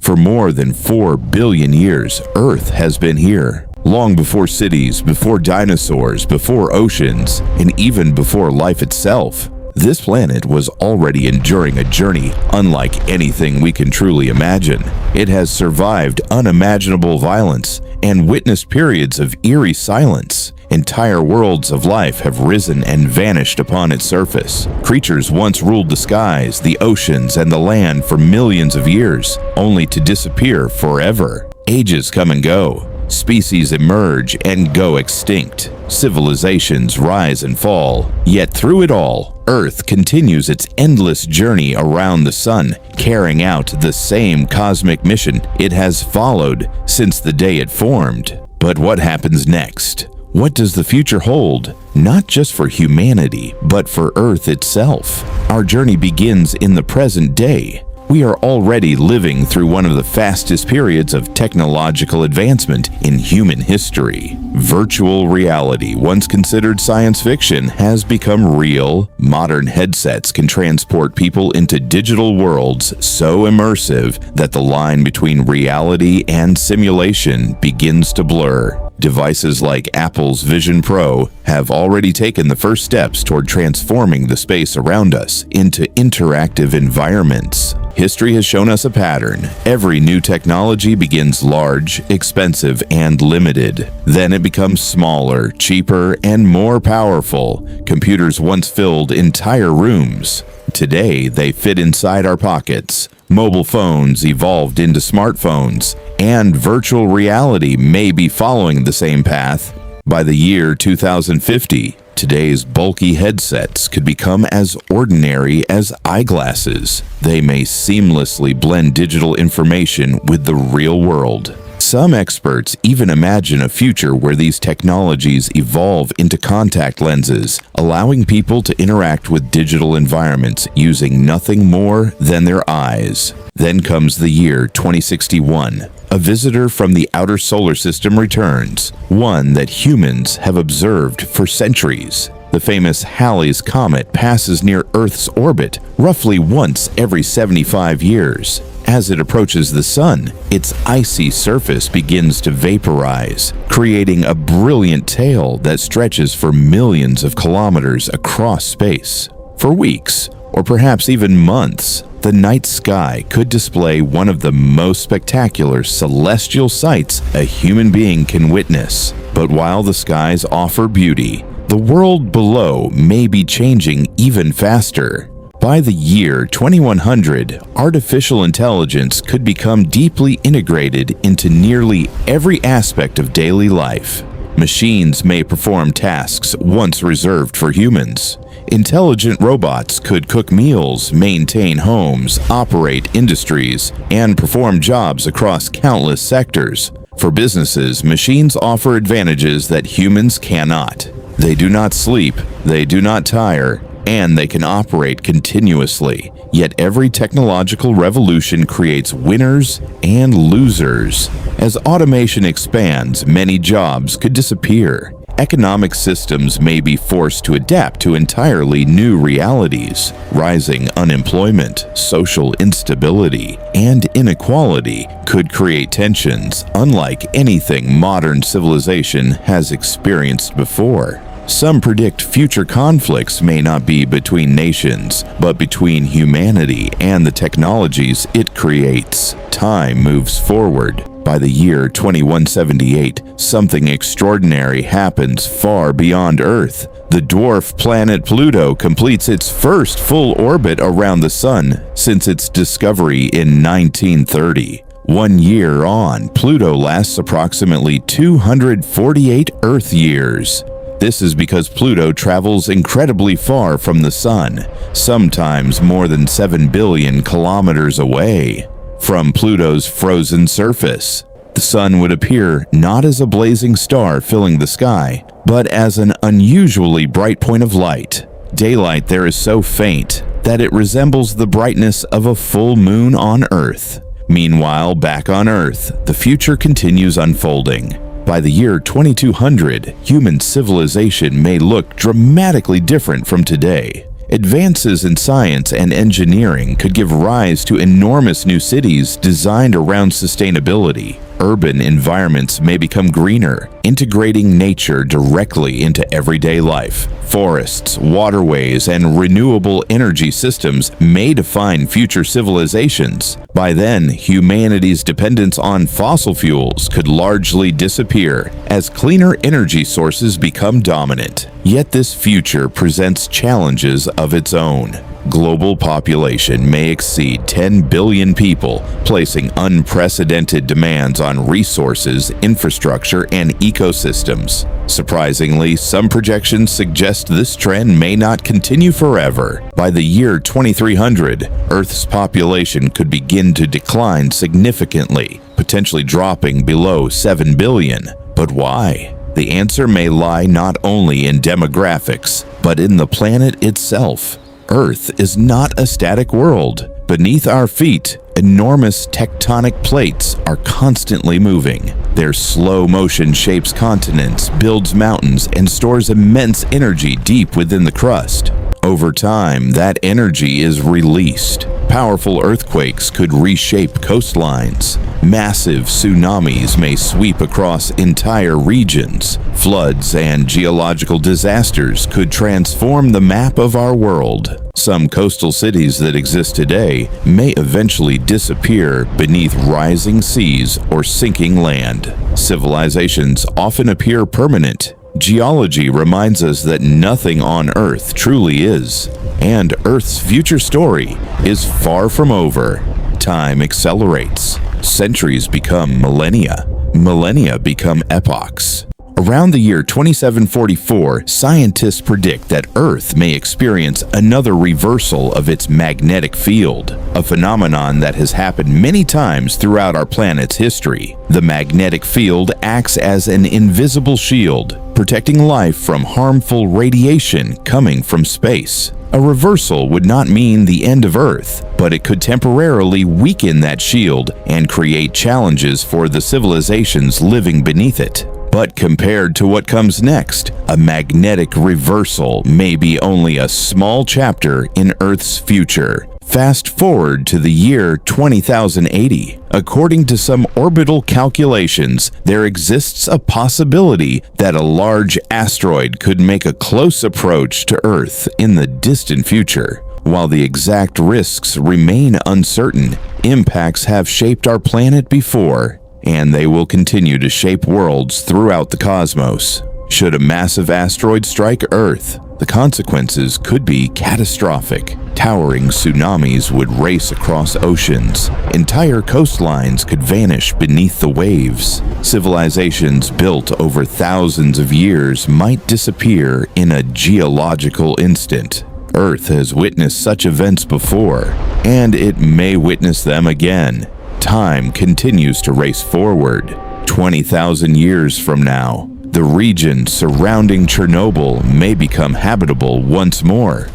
For more than 4 billion years, Earth has been here. Long before cities, before dinosaurs, before oceans, and even before life itself. This planet was already enduring a journey unlike anything we can truly imagine. It has survived unimaginable violence and witnessed periods of eerie silence. Entire worlds of life have risen and vanished upon its surface. Creatures once ruled the skies, the oceans, and the land for millions of years, only to disappear forever. Ages come and go. Species emerge and go extinct. Civilizations rise and fall. Yet through it all, Earth continues its endless journey around the sun, carrying out the same cosmic mission it has followed since the day it formed. But what happens next? What does the future hold? Not just for humanity, but for Earth itself. Our journey begins in the present day. We are already living through one of the fastest periods of technological advancement in human history. Virtual reality, once considered science fiction, has become real. Modern headsets can transport people into digital worlds so immersive that the line between reality and simulation begins to blur. Devices like Apple's Vision Pro have already taken the first steps toward transforming the space around us into interactive environments. History has shown us a pattern. Every new technology begins large, expensive, and limited. Then it becomes smaller, cheaper, and more powerful. Computers once filled entire rooms. Today, they fit inside our pockets. Mobile phones evolved into smartphones, and virtual reality may be following the same path. By the year 2050, today's bulky headsets could become as ordinary as eyeglasses. They may seamlessly blend digital information with the real world. Some experts even imagine a future where these technologies evolve into contact lenses, allowing people to interact with digital environments using nothing more than their eyes. Then comes the year 2061. A visitor from the outer solar system returns, one that humans have observed for centuries. The famous Halley's Comet passes near Earth's orbit roughly once every 75 years. As it approaches the sun, its icy surface begins to vaporize, creating a brilliant tail that stretches for millions of kilometers across space. For weeks, or perhaps even months, the night sky could display one of the most spectacular celestial sights a human being can witness. But while the skies offer beauty, the world below may be changing even faster. By the year 2100, artificial intelligence could become deeply integrated into nearly every aspect of daily life. Machines may perform tasks once reserved for humans. Intelligent robots could cook meals, maintain homes, operate industries, and perform jobs across countless sectors. For businesses, machines offer advantages that humans cannot. They do not sleep, they do not tire, and they can operate continuously. Yet every technological revolution creates winners and losers. As automation expands, many jobs could disappear. Economic systems may be forced to adapt to entirely new realities. Rising unemployment, social instability, and inequality could create tensions unlike anything modern civilization has experienced before. Some predict future conflicts may not be between nations, but between humanity and the technologies it creates. Time moves forward. By the year 2178, something extraordinary happens far beyond Earth. The dwarf planet Pluto completes its first full orbit around the Sun since its discovery in 1930. 1 year on, Pluto lasts approximately 248 Earth years. This is because Pluto travels incredibly far from the Sun, sometimes more than 7 billion kilometers away. From Pluto's frozen surface, the Sun would appear not as a blazing star filling the sky, but as an unusually bright point of light. Daylight there is so faint that it resembles the brightness of a full moon on Earth. Meanwhile, back on Earth, the future continues unfolding. By the year 2200, human civilization may look dramatically different from today. Advances in science and engineering could give rise to enormous new cities designed around sustainability. Urban environments may become greener, integrating nature directly into everyday life. Forests, waterways, and renewable energy systems may define future civilizations. By then, humanity's dependence on fossil fuels could largely disappear as cleaner energy sources become dominant. Yet this future presents challenges of its own. Global population may exceed 10 billion people, placing unprecedented demands on resources, infrastructure, and ecosystems. Surprisingly, some projections suggest this trend may not continue forever. By the year 2300, Earth's population could begin to decline significantly, potentially dropping below 7 billion. But why? The answer may lie not only in demographics, but in the planet itself. Earth is not a static world. Beneath our feet, enormous tectonic plates are constantly moving. Their slow motion shapes continents, builds mountains, and stores immense energy deep within the crust. Over time, that energy is released. Powerful earthquakes could reshape coastlines. Massive tsunamis may sweep across entire regions. Floods and geological disasters could transform the map of our world. Some coastal cities that exist today may eventually disappear beneath rising seas or sinking land. Civilizations often appear permanent. Geology reminds us that nothing on Earth truly is, and Earth's future story is far from over. Time accelerates. Centuries become millennia. Millennia become epochs. Around the year 2744, scientists predict that Earth may experience another reversal of its magnetic field, a phenomenon that has happened many times throughout our planet's history. The magnetic field acts as an invisible shield, protecting life from harmful radiation coming from space. A reversal would not mean the end of Earth, but it could temporarily weaken that shield and create challenges for the civilizations living beneath it. But compared to what comes next, a magnetic reversal may be only a small chapter in Earth's future. Fast forward to the year 20,080. According to some orbital calculations, there exists a possibility that a large asteroid could make a close approach to Earth in the distant future. While the exact risks remain uncertain, impacts have shaped our planet before, and they will continue to shape worlds throughout the cosmos. Should a massive asteroid strike Earth, the consequences could be catastrophic. Towering tsunamis would race across oceans. Entire coastlines could vanish beneath the waves. Civilizations built over thousands of years might disappear in a geological instant. Earth has witnessed such events before, and it may witness them again. Time continues to race forward. 20,000 years from now, the region surrounding Chernobyl may become habitable once more.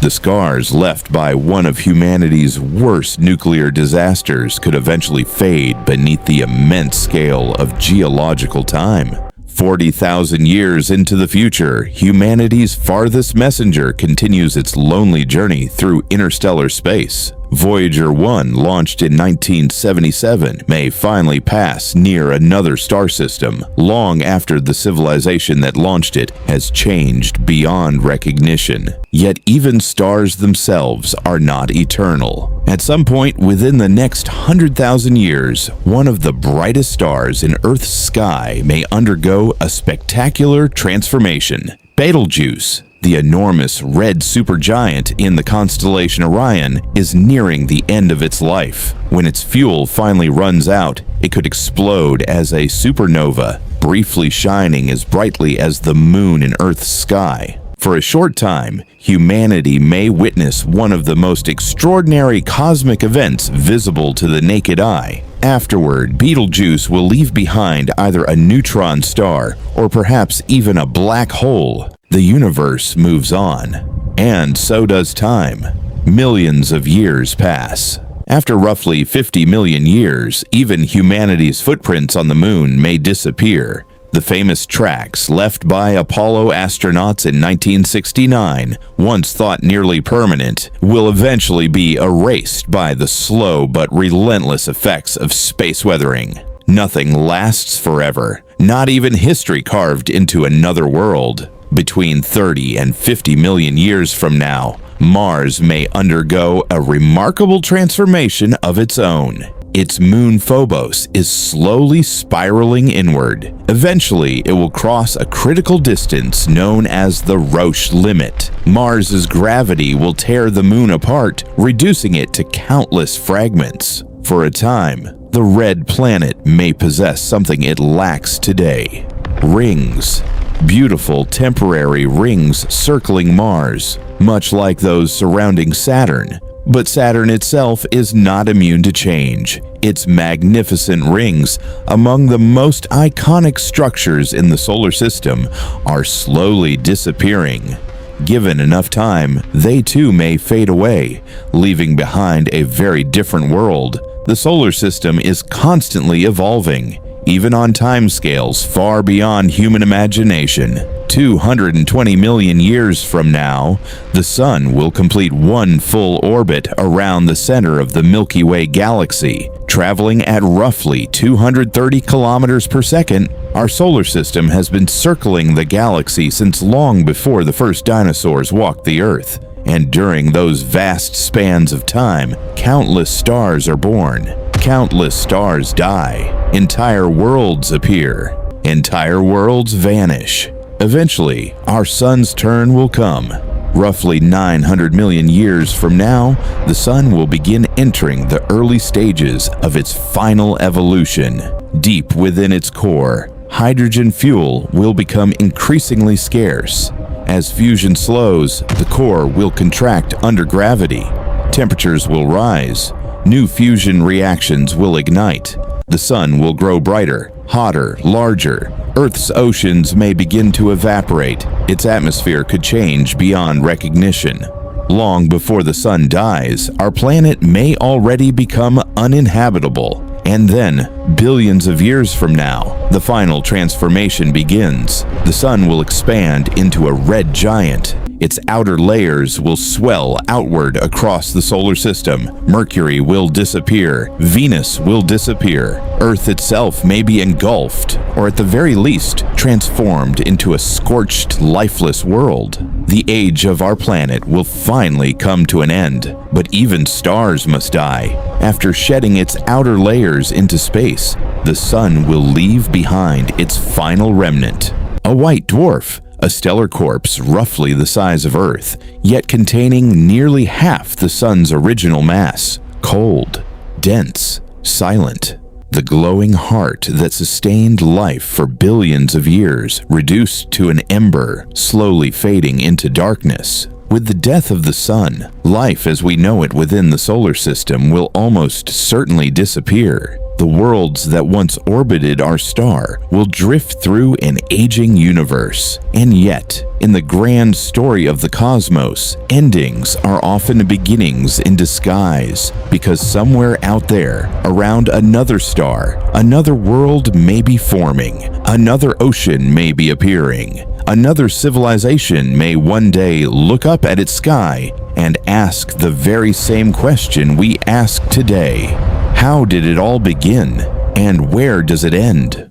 The scars left by one of humanity's worst nuclear disasters could eventually fade beneath the immense scale of geological time. 40,000 years into the future, humanity's farthest messenger continues its lonely journey through interstellar space. Voyager 1, launched in 1977, may finally pass near another star system, long after the civilization that launched it has changed beyond recognition. Yet even stars themselves are not eternal. At some point within the next 100,000 years, one of the brightest stars in Earth's sky may undergo a spectacular transformation. Betelgeuse, the enormous red supergiant in the constellation Orion, is nearing the end of its life. When its fuel finally runs out, it could explode as a supernova, briefly shining as brightly as the moon in Earth's sky. For a short time, humanity may witness one of the most extraordinary cosmic events visible to the naked eye. Afterward, Betelgeuse will leave behind either a neutron star or perhaps even a black hole. The universe moves on, and so does time. Millions of years pass. After roughly 50 million years, even humanity's footprints on the moon may disappear. The famous tracks left by Apollo astronauts in 1969, once thought nearly permanent, will eventually be erased by the slow but relentless effects of space weathering. Nothing lasts forever, not even history carved into another world. Between 30 and 50 million years from now, Mars may undergo a remarkable transformation of its own. Its moon Phobos is slowly spiraling inward. Eventually, it will cross a critical distance known as the Roche limit. Mars's gravity will tear the moon apart, reducing it to countless fragments. For a time, the red planet may possess something it lacks today: rings. Beautiful temporary rings circling Mars, much like those surrounding Saturn. But Saturn itself is not immune to change. Its magnificent rings, among the most iconic structures in the solar system, are slowly disappearing. Given enough time, they too may fade away, leaving behind a very different world. The solar system is constantly evolving, even on timescales far beyond human imagination. 220 million years from now, the Sun will complete one full orbit around the center of the Milky Way galaxy. Traveling at roughly 230 kilometers per second, our solar system has been circling the galaxy since long before the first dinosaurs walked the Earth. And during those vast spans of time, countless stars are born. Countless stars die. Entire worlds appear. Entire worlds vanish. Eventually, our sun's turn will come. Roughly 900 million years from now, the sun will begin entering the early stages of its final evolution. Deep within its core, hydrogen fuel will become increasingly scarce. As fusion slows, the core will contract under gravity. Temperatures will rise. New fusion reactions will ignite. The sun will grow brighter, hotter, larger. Earth's oceans may begin to evaporate. Its atmosphere could change beyond recognition. Long before the sun dies, our planet may already become uninhabitable. And then, billions of years from now, the final transformation begins. The sun will expand into a red giant. Its outer layers will swell outward across the solar system. Mercury will disappear. Venus will disappear. Earth itself may be engulfed, or at the very least, transformed into a scorched, lifeless world. The age of our planet will finally come to an end, but even stars must die. After shedding its outer layers into space, the sun will leave behind its final remnant: a white dwarf. A stellar corpse roughly the size of Earth, yet containing nearly half the sun's original mass. Cold, dense, silent. The glowing heart that sustained life for billions of years, reduced to an ember, slowly fading into darkness. With the death of the sun, life as we know it within the solar system will almost certainly disappear. The worlds that once orbited our star will drift through an aging universe. And yet, in the grand story of the cosmos, endings are often beginnings in disguise, because somewhere out there, around another star, another world may be forming, another ocean may be appearing, another civilization may one day look up at its sky and ask the very same question we ask today. How did it all begin, and where does it end?